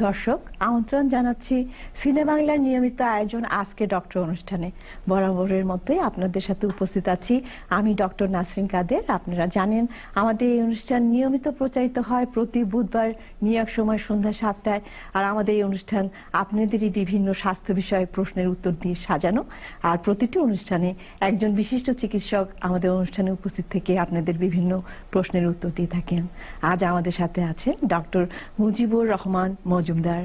দর্শক আমন্ত্রণ জানাচ্ছি সিনে বাংলার নিয়মিত আয়োজন আজকে ডক্টর অনুষ্ঠানে। বরাবরের মতোই আপনাদের সাথে উপস্থিত আছি আমি ডক্টর নাসরিন কাদের। আপনারা জানেন আমাদের এই অনুষ্ঠান নিয়মিত প্রচারিত হয় প্রতি বুধবার নিউ ইয়র্ক সময় সন্ধ্যা 7টায়। আর আমাদের এই অনুষ্ঠান আপনাদেরই বিভিন্ন স্বাস্থ্য বিষয়ক প্রশ্নের উত্তর দিয়ে সাজানো। আর প্রতিটি অনুষ্ঠানে একজন বিশিষ্ট চিকিৎসক আমাদের অনুষ্ঠানে উপস্থিত থেকে আপনাদের বিভিন্ন প্রশ্নের উত্তর দিয়ে থাকেন। আজ আমাদের সাথে আছেন doctor Mujibur Rahman Majumdar.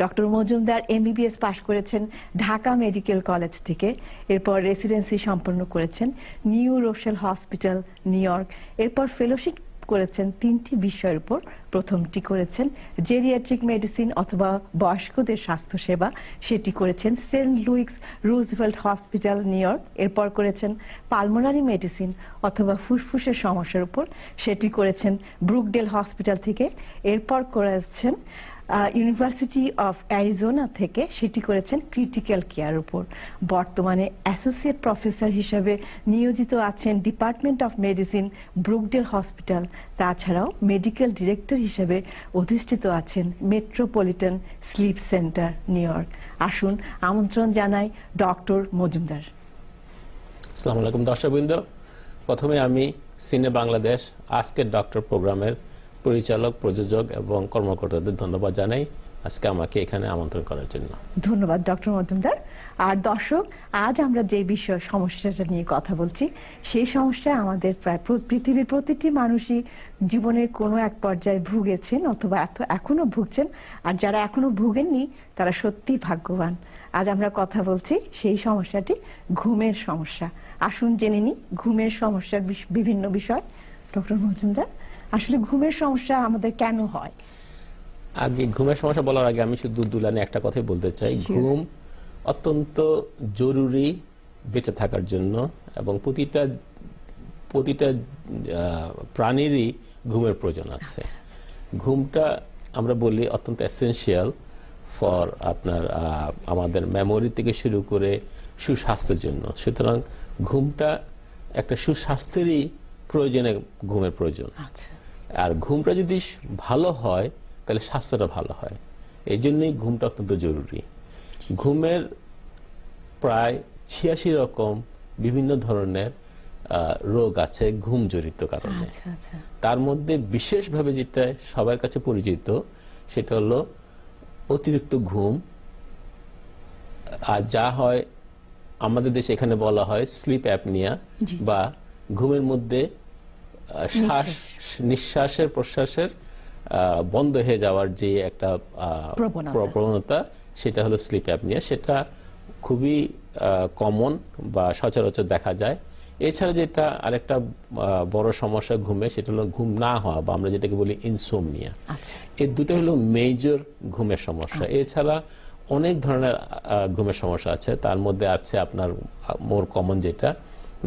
Doctor Majumdar MBBS পাশ করেছেন ঢাকা মেডিকেল কলেজ থেকে। এরপর রেসিডেন্সি সম্পন্ন করেছেন new Rochelle hospital, New York. এরপর ফেলোশিপ করেছেন 3টি বিষয়ের উপর। প্রথমটি করেছেন জেরিয়াট্রিক মেডিসিন অথবা বয়স্কদের স্বাস্থ্য সেবা, সেটি করেছেন saint Louis Roosevelt hospital, New York. এরপর করেছেন পালমোনারি মেডিসিন অথবা ফুসফুসের সমস্যার উপর, সেটি করেছেন ব্রুকডেল হসপিটাল থেকে। এরপর করেছেন ইউনিভার্সিটি অফ অ্যারিজোনা থেকে, সেটি করেছেন ক্রিটিক্যাল কেয়ার উপর। বর্তমানে অ্যাসোসিয়েট প্রফেসর হিসাবে নিয়োজিত আছেন department of medicine, Brookdale hospital. তাছাড়াও মেডিকেল ডিরেক্টর হিসেবে অধিষ্ঠিত আছেন Metropolitan Sleep Center, New York. আসুন আমন্ত্রণ জানাই ডক্টর মজুমদার। আসসালামু আলাইকুম দর্শকবৃন্দ। প্রথমে আমি সিনে বাংলাদেশ আজকের ডক্টর প্রোগ্রামের পরিচালক, প্রযোজক এবং কর্মকর্তাদের ধন্যবাদ জানাই আজকে আমাকে এখানে আমন্ত্রণ করার জন্য। ধন্যবাদ ডক্টর মজুমদার। আর দর্শক, আজ আমরা যে বিষয় সমস্যাটা নিয়ে কথা বলছি, সেই সমস্যা আমাদের প্রায় পৃথিবীর প্রতিটি মানুষই জীবনের কোনো এক পর্যায়ে ভুগেছেন অথবা এখনো ভুগছেন। আর যারা এখনো ভুগেননি তারা সত্যিই ভাগ্যবান। আজ আমরা কথা বলছি সেই সমস্যাটি ঘুমের সমস্যা। আসুন জেনে নিই ঘুমের সমস্যার বিভিন্ন বিষয়। ডক্টর মজুমদার, আসলে ঘুমের সমস্যা আমাদের কেন হয়? আগে ঘুমের সমস্যা বলার আগে আমি শুধু দুলানে একটা কথাই বলতে চাই। ঘুম অত্যন্ত জরুরি বেঁচে থাকার জন্য, এবং প্রতিটা প্রাণীরই ঘুমের প্রয়োজন আছে। ঘুমটা আমরা বলি অত্যন্ত এসেনশিয়াল ফর আপনার আমাদের মেমোরি থেকে শুরু করে সুস্বাস্থ্যের জন্য। সুতরাং ঘুমটা একটা সুস্বাস্থ্যেরই প্রয়োজনে ঘুমের প্রয়োজন। আর ঘুমটা যদি ভালো হয় তাহলে স্বাস্থ্যটা ভালো হয়। এই জন্যই ঘুমটা অত্যন্ত জরুরি। ঘুমের প্রায় 86 রকম বিভিন্ন ধরনের রোগ আছে ঘুম জড়িত কারণে। তার মধ্যে বিশেষভাবে যেটা সবার কাছে পরিচিত সেটা হলো অতিরিক্ত ঘুম। আর যা হয় আমাদের দেশে এখানে বলা হয় স্লিপ অ্যাপনিয়া, বা ঘুমের মধ্যে নিঃশ্বাসের প্রশ্বাসের বন্ধ হয়ে যাওয়ার যে একটা প্রবণতা, সেটা হলো স্লিপ অ্যাপনিয়া। সেটা খুবই কমন বা সচরাচর দেখা যায়। এছাড়া যেটা আরেকটা বড় সমস্যা ঘুমে, সেটা হলো ঘুম না হওয়া, বা আমরা যেটাকে বলি ইনসোমনিয়া। এই দুটো হলো মেজর ঘুমের সমস্যা। এছাড়া অনেক ধরনের ঘুমের সমস্যা আছে। তার মধ্যে আছে আপনার মোর কমন যেটা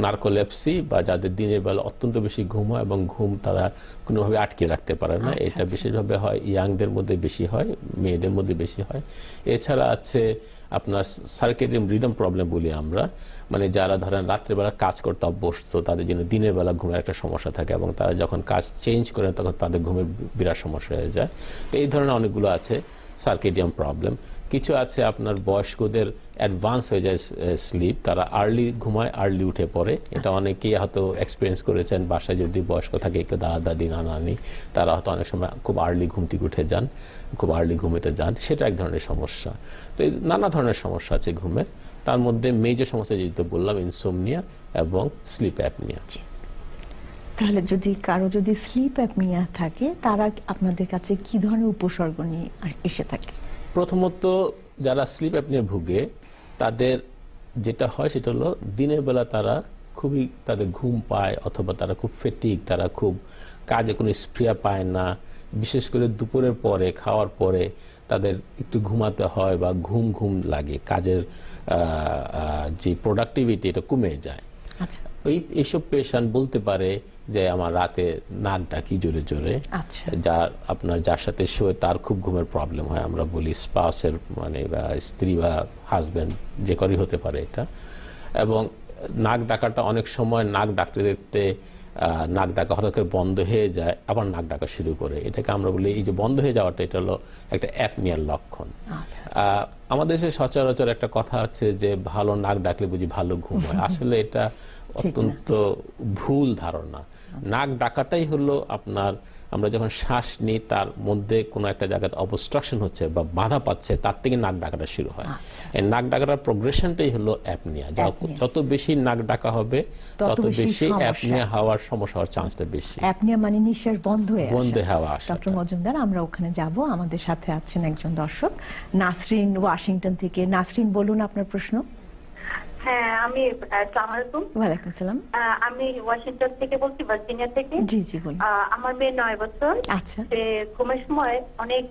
নার্কোলেপসি, বা যাদের দিনের বেলা অত্যন্ত বেশি ঘুম হয় এবং ঘুম তারা কোনোভাবে আটকে রাখতে পারে না। এটা বিশেষভাবে হয় ইয়াংদের মধ্যে বেশি হয়, মেয়েদের মধ্যে বেশি হয়। এছাড়া আছে আপনার সার্কেডিয়ান রিদম প্রবলেম বলি আমরা, মানে যারা ধরেন রাত্রেবেলা কাজ করতে অভ্যস্ত, তাদের জন্য দিনের বেলা ঘুমের একটা সমস্যা থাকে, এবং তারা যখন কাজ চেঞ্জ করেন তখন তাদের ঘুমের বিরাট সমস্যা হয়ে যায়। তো এই ধরনের অনেকগুলো আছে সার্কেডিয়ান প্রবলেম। কিছু আছে আপনার বয়স্কদের অ্যাডভান্স হয়ে যায় স্লিপ, তারা আর্লি ঘুমায়, আর্লি উঠে পড়ে। এটা অনেকেই হয়তো এক্সপিরিয়েন্স করেছেন। বাসায় যদি বয়স্ক থাকে, কেউ দাদা দাদি, নানা নানি, তারা হয়তো অনেক সময় খুব আর্লি ঘুম থেকে উঠে যান, খুব আর্লি ঘুমেতে যান। সেটা এক ধরনের সমস্যা। তো নানা ধরনের সমস্যা আছে ঘুমের। তার মধ্যে মেজর সমস্যা যেহেতু বললাম ইনসোমনিয়া এবং স্লিপ অ্যাপনিয়া। তাহলে কারো যদি স্লিপ অ্যাপনিয়া থাকে, তারা আপনাদের কাছে কি ধরনের উপসর্গ নিয়ে এসে থাকে? প্রথমত যারা স্লিপ অ্যাপনিয়া ভুগে তাদের যেটা হয় সেটা হলো দিনের বেলা তারা খুবই তাদের ঘুম পায়, অথবা তারা খুব ফেটিক, তারা খুব কাজে কোনো স্পৃহা পায় না। বিশেষ করে দুপুরের পরে, খাওয়ার পরে তাদের একটু ঘুমাতে হয় বা ঘুম ঘুম লাগে, কাজের যে প্রোডাক্টিভিটি এটা কমে যায়। এইসব পেশেন্ট বলতে পারে যে আমার রাতে নাক ডাকি জোরে জোরে, যার সাথে শোয় তার খুব ঘুমের প্রবলেম হয়। আমরা বলি স্পাউসের, মানে বা স্ত্রী বা হাজবেন্ড, যে করেই হতে পারে এটা। এবং নাক ডাকাটা অনেক সময় নাক ডাকতে দেখতে নাক ডাকা হঠাৎ করে বন্ধ হয়ে যায়, আবার নাক ডাকা শুরু করে, এটাকে আমরা বলি এই যে বন্ধ হয়ে যাওয়াটা, এটা হলো একটা অ্যাপনিয়ার লক্ষণ। আমাদের দেশে সচরাচর একটা কথা আছে যে ভালো নাক ডাকলে বুঝি ভালো ঘুম হয়। আসলে এটা অত্যন্ত ভুল ধারণা। নাক ডাকাটাই হলো আপনার, আমরা যখন শ্বাস নিই তার মধ্যে কোনো একটা জায়গায় অবস্ট্রাকশন হচ্ছে বা বাধা পাচ্ছে, তার থেকে নাক ডাকাটা শুরু হয়। এই নাক ডাকাটার প্রোগ্রেশনটাই হলো অ্যাপনিয়া। যত বেশি নাক ডাকা হবে তত বেশি অ্যাপনিয়া হওয়ার সমস্যা হওয়ার চান্সটা বেশি। অ্যাপনিয়া মানে নিঃশ্বাস বন্ধ হওয়া। ডক্টর মজুমদার, আমরা ওখানে যাব। আমাদের সাথে আছেন একজন দর্শক, নাসরিন, ওয়াশিংটন থেকে। নাসরিন, বলুন আপনার প্রশ্ন। হ্যাঁ, আমি আসসালামু আলাইকুম। ওয়ালাইকুম সালাম। আমি ওয়াশিংটন থেকে বলছি, ভার্জিনিয়া থেকে। জি জি বলুন। আমার মেয়ে 9 বছর। আচ্ছা। সে ঘুমের সময় অনেক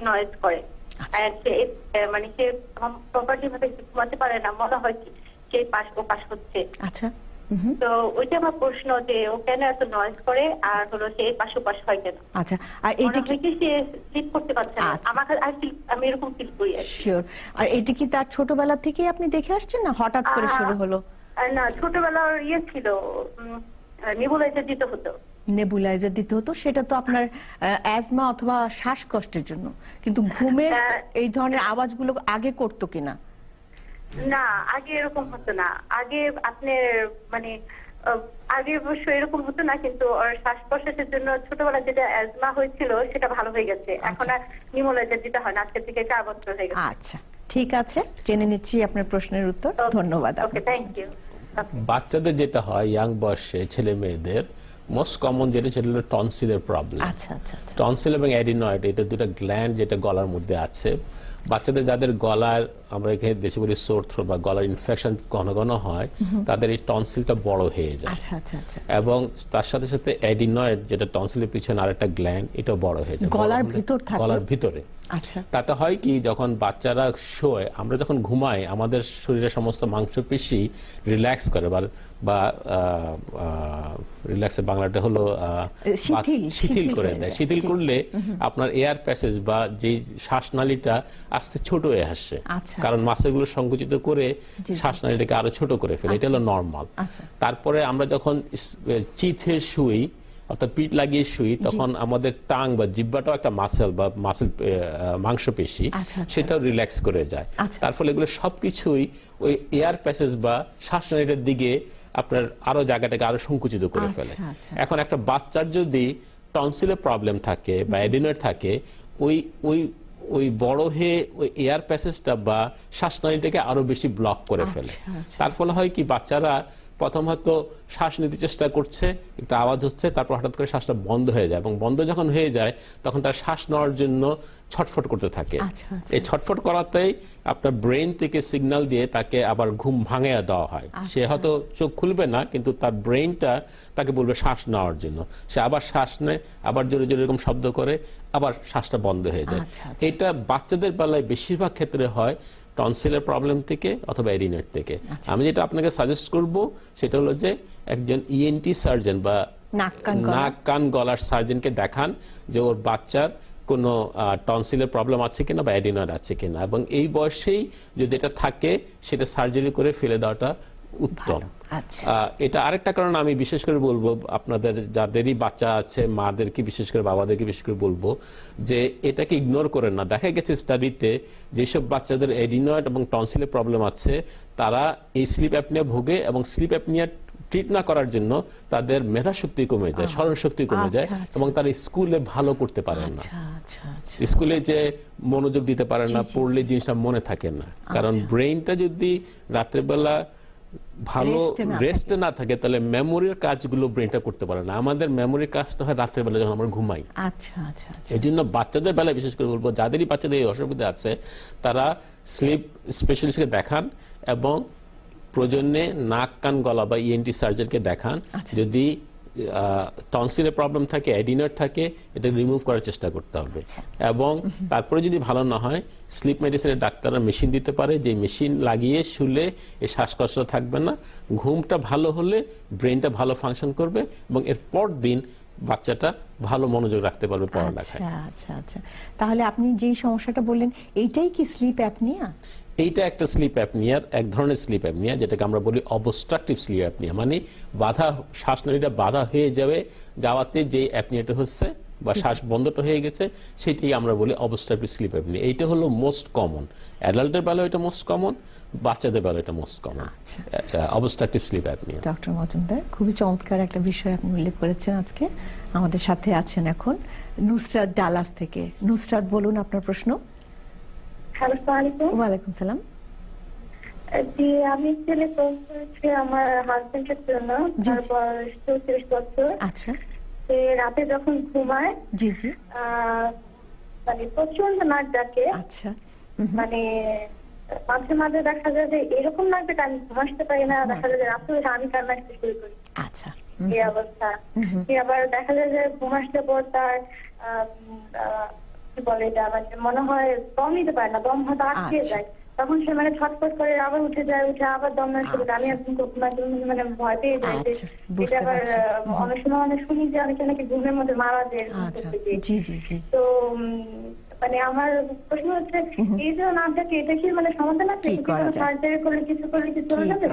নয়েজ করে। সে প্রপারলি ভাবে ঘুমাতে পারে না, মনে হয় কি সে ও পাশ হচ্ছে। আচ্ছা। তো ওইটা আমার প্রশ্ন যে ও কেন এত নয়েজ করে, আর হলো সে পাশ হয় কেন? আচ্ছা, আর এইটা কি সে স্লিপ করতে পারছে না? আমি এরকম ফিল করি। শিওর। আর এটা কি তার ছোটবেলা থেকেই আপনি দেখে আসছেন, না হঠাৎ করে শুরু হলো? না, ছোটবেলার ছিল, নেবুলাইজার দিতে হতো। নেবুলাইজার দিতে হতো, সেটা তো আপনার অ্যাজমা অথবা শ্বাসকষ্টের জন্য। কিন্তু ঘুমের এই ধরনের আওয়াজগুলো আগে করতো কিনা? না, আগে এরকম হতো না। আগে আপনার আগে অবশ্য এরকম হতো না, কিন্তু শ্বাস-প্রশ্বাসের জন্য ছোটবেলায় যেটা অ্যাজমা হয়েছিল সেটা ভালো হয়ে গেছে। এখন আর নেবুলাইজার দিতে হয় না, আজকে থেকে 4 বছর হয়ে গেছে। আচ্ছা, ঠিক আছে, জেনে নিচ্ছি আপনার প্রশ্নের উত্তর। ধন্যবাদ। ওকে, থ্যাংক ইউ। বাচ্চাদের যেটা হয়, ইয়াং বয়সে ছেলে মেয়েদের মোস্ট কমন যেটা সেটা হলো টনসিলের প্রবলেম। আচ্ছা আচ্ছা। টনসিল এবং অ্যাডিনয়েড, এটা দুটো গ্ল্যান্ড যেটা গলার মধ্যে আছে। বাচ্চাদের যাদের গলার, আমরা এখানে দেশে বলি সোর থ্রোট বা গলার ইনফেকশন ঘন ঘন হয়, তাদের এই টনসিলটা বড় হয়ে যায়। আচ্ছা আচ্ছা আচ্ছা। এবং তার সাথে সাথে অ্যাডিনয়েড, যেটা টনসিলের পিছনে আরেকটা গ্ল্যান্ড, এটা বড় হয়ে যায় গলার ভিতর থাকে। গলার ভিতরে। আচ্ছা। তাতে হয় কি, যখন বাচ্চারা শোয়, আমরা যখন ঘুমাই আমাদের শরীরের সমস্ত মাংসপেশি রিল্যাক্স করে বা রিল্যাক্সের বাংলাটা হলো শিথিল করে দেয়। শিথিল করলে আপনার এয়ার প্যাসেজ বা যে শ্বাসনালীটা আস্তে ছোট হয়ে আসে, কারণ মাসেলগুলো সংকুচিত করে শ্বাসনালীটাকে আরো ছোট করে ফেলে। এটা হলো নর্মাল। তারপরে আমরা যখন চিথে শুই, অর্থাৎ পিঠ লাগিয়ে শুই, তখন আমাদের টাং বা জিহ্বাটাও একটা মাসেল বা মাংসপেশি, সেটাও রিল্যাক্স করে যায়। তার ফলে এগুলো সবকিছুই ওই এয়ার প্যাসেজ বা শ্বাসনালীটার দিকে আপনার আরো জায়গাটাকে আরো সংকুচিত করে ফেলে। এখন একটা বাচ্চার যদি টনসিলের প্রবলেম থাকে বা অ্যাডিনয়েড থাকে, ওই বড় হয়ে ওই এয়ার প্যাসেজটা বা শ্বাসনালীটাকে আরো বেশি ব্লক করে ফেলে। তার ফলে হয় কি, বাচ্চারা প্রথম হয়তো শ্বাস নিতে চেষ্টা করছে, একটা আওয়াজ হচ্ছে, তারপর হঠাৎ করে শ্বাসটা বন্ধ হয়ে যায়, এবং বন্ধ যখন হয়ে যায় তখন তার শ্বাস নেওয়ার জন্য ছটফট করতে থাকে। এই ছটফট করাতেই আপনার ব্রেন থেকে সিগন্যাল দিয়ে তাকে আবার ঘুম ভাঙিয়ে দেওয়া হয়। সে হয়তো চোখ খুলবে না, কিন্তু তার ব্রেনটা তাকে বলবে শ্বাস নেওয়ার জন্য। সে আবার শ্বাস নেয়, আবার জোরে জোরে এরকম শব্দ করে, আবার শ্বাসটা বন্ধ হয়ে যায়। এটা বাচ্চাদের বেলায় বেশিরভাগ ক্ষেত্রে হয় টনসিলের প্রবলেম থেকে অথবা অ্যাডিনয়েড থেকে। আমি যেটা আপনাকে সাজেস্ট করব সেটা হলো যে একজন ইএনটি সার্জন বা নাক কান গলার সার্জনকে দেখান, যে ওর বাচ্চার কোনো টনসিলের প্রবলেম আছে কিনা বা অ্যাডিনয়েড আছে কিনা, এবং এই বয়সেই যদি এটা থাকে সেটা সার্জারি করে ফেলে দেওয়াটা উত্তম। এটা আরেকটা কারণ আমি বিশেষ করে বলবো, আপনাদের যাদেরই বাচ্চা আছে, মাদেরকে বিশেষ করে, বাবাদেরকে বিশেষ করে বলবো যে এটাকে ইগনোর করেন না। দেখা গেছে স্টাডিতে যেসব বাচ্চাদের অ্যাডিনয়েড এবং টনসিলের প্রবলেম আছে, তারা এই স্লিপ অ্যাপনিয়া ভোগে, এবং স্লিপ অ্যাপনিয়া ট্রিট না করার জন্য তাদের মেধাশক্তি কমে যায়, স্মরণ শক্তি কমে যায়, এবং তারা স্কুলে ভালো করতে পারেন না। স্কুলে যে মনোযোগ দিতে পারে না, পড়লে জিনিসটা মনে থাকে না, কারণ ব্রেইনটা যদি রাত্রেবেলা ভালো রেস্টে না থাকে, তাহলে মেমোরির কাজগুলো ব্রেনটা করতে পারে না। আমাদের মেমোরির কাজটা হয় রাতের বেলা যখন আমরা ঘুমাই। এই জন্য বাচ্চাদের বেলায় বিশেষ করে বলবো, যাদেরই বাচ্চাদের এই অসুবিধা আছে, তারা স্লিপ স্পেশালিস্টকে দেখান, এবং প্রয়োজনে নাক কান গলা বা ইএনটি সার্জনকে দেখান। যদি টনসিলের প্রবলেম থাকে, অ্যাডিনয়েড থাকে, এটা রিমুভ করার চেষ্টা করতে হবে। এবং তারপরে যদি ভালো না হয়, স্লিপ মেডিসিনের ডাক্তাররা মেশিন দিতে পারে, যে মেশিন লাগিয়ে শুলে এই শ্বাসকষ্ট থাকবে না। ঘুমটা ভালো হলে ব্রেনটা ভালো ফাংশন করবে, এবং এর পর দিন বাচ্চাটা ভালো মনোযোগ রাখতে পারবে পড়ালেখায়। আচ্ছা আচ্ছা। তাহলে আপনি যেই সমস্যাটা বললেন, এইটাই কি স্লিপ অ্যাপনিয়া? এইটা একটা স্লিপ অ্যাপনিয়ার এক ধরনের স্লিপ অ্যাপনিয়া, যেটাকে আমরা বলি অবস্ট্রাকটিভ স্লিপ অ্যাপনিয়া, মানে বাধা, শ্বাসনালীটা বাধা হয়ে যাওয়াতে যে অ্যাপনিয়াটা হচ্ছে বা শ্বাস বন্ধটা হয়ে গেছে, সেটাই আমরা বলি অবস্ট্রাকটিভ স্লিপ অ্যাপনিয়া। এইটা হলো মোস্ট কমন, অ্যাডাল্টের বেলায় এটা মোস্ট কমন, বাচ্চাদের বেলায় এটা most common obstructive sleep apnoea. Doctor Majumdar, খুবই চমৎকার একটা বিষয় আপনি উল্লেখ করেছেন আজকে। আমাদের সাথে আছেন এখন নুসরাত ডালাস থেকে। নুসরাত, বলুন আপনার প্রশ্ন। হ্যালো, আসসালামু আলাইকুম। ওয়ালাইকুম সালাম। জি, আমি ছেলে করেছি আমার হাজবেন্ডের জন্য, তার বয়স 34 বছর। আচ্ছা। সে রাতে যখন ঘুমায় জি জি, মানে প্রচন্ড নাক ডাকে। আচ্ছা। মানে মাঝে মাঝে দেখা যায় যে এরকম নাক ডাকে আমি ঘুমাতে পারি না, দেখা যায় যে রাতে আমি কান্না করতে শুরু করি। আচ্ছা। এই অবস্থা। আবার দেখা যায় যে ঘুম আসলে পর তার কি বলে এটা, মানে মনে হয় দম নিতে পারে না, দম হয়তো আটকে যায়, তখন সে মানে ছটফট করে আবার উঠে যায়, উঠে আবার দম নেওয়া শুরু করে। আমি একদম মানে ভয় পেয়ে যাই যে এটা আবার অনেক সময় অনেক শুনি যে অনেকে নাকি ঘুমের মধ্যে মারা যায়। তো মানে আমার প্রশ্ন হচ্ছে, এই যে নামটাকে, এটা কি মানে সমাধান আছে? সার্জারি করলে কিছু করলে কি চলে যাবে?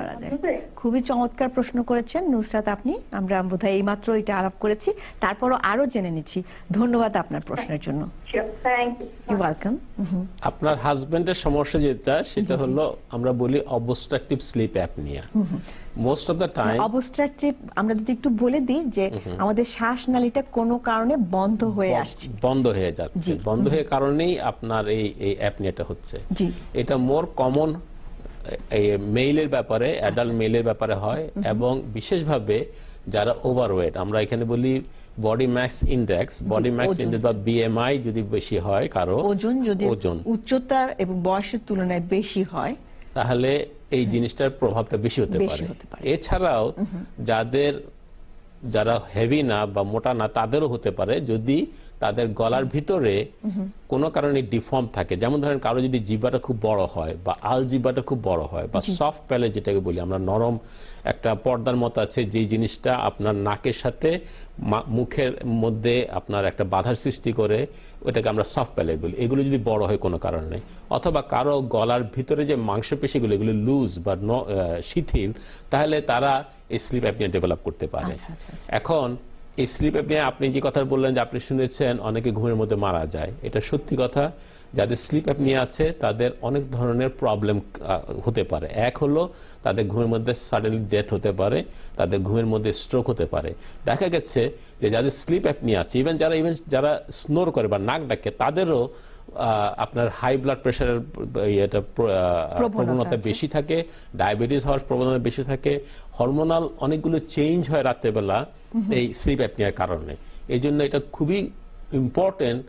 খুবই চমৎকার প্রশ্ন করেছেন নুসরাত আপনি। আমরা বোধহয় এইমাত্র এটা আলাপ করেছি, তারপরও আরো জেনে নিচ্ছি। ধন্যবাদ আপনার প্রশ্নের জন্য। You welcome. আপনার হাজবেন্ডের সমস্যা যেটা, সেটা হলো আমরা বলি obstructive sleep apnoea. Most of the time obstructive, আমরা যদি একটু বলে দিই যে আমাদের শ্বাসনালীটা কোনো কারণে বন্ধ হয়ে আসছে, বন্ধ হয়ে যাচ্ছে, বন্ধ হয়ে কারণেই আপনার এই অ্যাপনিয়াটা হচ্ছে। এটা মোর কমন মেইলের ব্যাপারে, অ্যাডাল্ট মেইলের ব্যাপারে হয়, এবং বিশেষভাবে যারা ওভারওয়েট, আমরা এখানে বলি body mass index, body mass index বা বিএমআই যদি বেশি হয় কারো, ওজন উচ্চতা এবং বয়সের তুলনায় বেশি হয়, তাহলে এই জিনিসটার প্রভাবটা বেশি হতে পারে। এছাড়াও যারা হেভি না বা মোটা না, তাদেরও হতে পারে যদি তাদের গলার ভিতরে কোনো কারণে ডিফর্ম থাকে। যেমন ধরেন কারো যদি জিহ্বাটা খুব বড় হয়, বা আল জিহ্বাটা খুব বড় হয়, বা সফট প্যালেট যেটাকে বলি আমরা, নরম একটা পর্দার মতো আছে যে জিনিসটা আপনার নাকের সাথে মুখের মধ্যে আপনার একটা বাধার সৃষ্টি করে, ওটাকে আমরা সফট প্যালেট বলি। এগুলো যদি বড় হয় কোনো কারণে, অথবা কারো গলার ভিতরে যে মাংসপেশিগুলো এগুলো লুজ বা শিথিল, তাহলে তারা এই স্লিপ অ্যাপনিয়া ডেভেলপ করতে পারে। এখন এই স্লিপ অ্যাপনিয়া, আপনি যে কথা বললেন যে আপনি শুনেছেন অনেকে ঘুমের মধ্যে মারা যায়, এটা সত্যি কথা। যাদের স্লিপ অ্যাপনিয়া আছে তাদের অনেক ধরনের প্রবলেম হতে পারে। এক হলো তাদের ঘুমের মধ্যে সাডেনলি ডেথ হতে পারে, তাদের ঘুমের মধ্যে স্ট্রোক হতে পারে। দেখা গেছে যে যাদের স্লিপ অ্যাপনিয়া আছে, ইভেন যারা স্নোর করে বা নাক ডাকে, তাদেরও আপনার হাই ব্লাড প্রেশারের প্রবণতা বেশি থাকে, ডায়াবেটিস হওয়ার প্রবণতা বেশি থাকে, হরমোনাল অনেকগুলো চেঞ্জ হয় রাত্রেবেলা এই স্লিপ অ্যাপনিয়ার কারণে। এই জন্য এটা খুবই ইম্পর্টেন্ট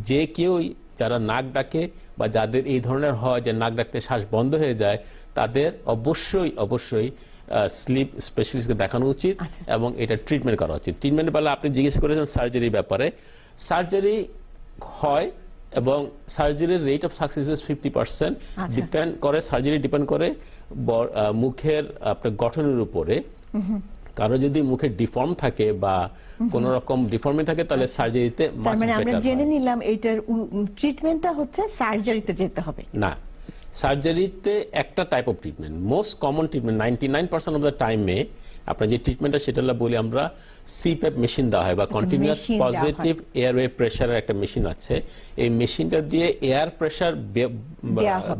যে কেউই যারা নাক ডাকে বা যাদের এই ধরনের হয় যে নাক ডাকতে শ্বাস বন্ধ হয়ে যায়, তাদের অবশ্যই স্লিপ স্পেশালিস্টকে দেখানো উচিত এবং এটা ট্রিটমেন্ট করা উচিত। ট্রিটমেন্টের বেলা আপনি জিজ্ঞেস করেছেন সার্জারির ব্যাপারে, সার্জারি হয় এবং সার্জারির rate of success is 50%। Depend করে, সার্জারি ডিপেন্ড করে মুখের আপনার গঠনের উপরে। কারো যদি মুখে ডিফর্ম থাকে বা কোন রকম ডিফর্মিং থাকে, তাহলে সার্জারিতে মাচ বেটার। আমরা জেনে নিলাম এটার ট্রিটমেন্টটা হচ্ছে সার্জারিতে যেতে হবে না। সার্জারিতে একটা type of treatment, most common treatment 99% of the টাইমে আপনার যে ট্রিটমেন্টটা, সেটা বলি আমরা সিপ্যাপ মেশিন দেওয়া হয়, বা কন্টিনিউয়াস পজিটিভ এয়ারওয়ে প্রেশারের একটা মেশিন আছে। এই মেশিনটা দিয়ে এয়ার প্রেশার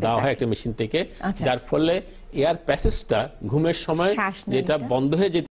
দেওয়া হয় একটা মেশিন থেকে, যার ফলে এয়ার প্যাসেজটা ঘুমের সময় যেটা বন্ধ হয়ে যেতে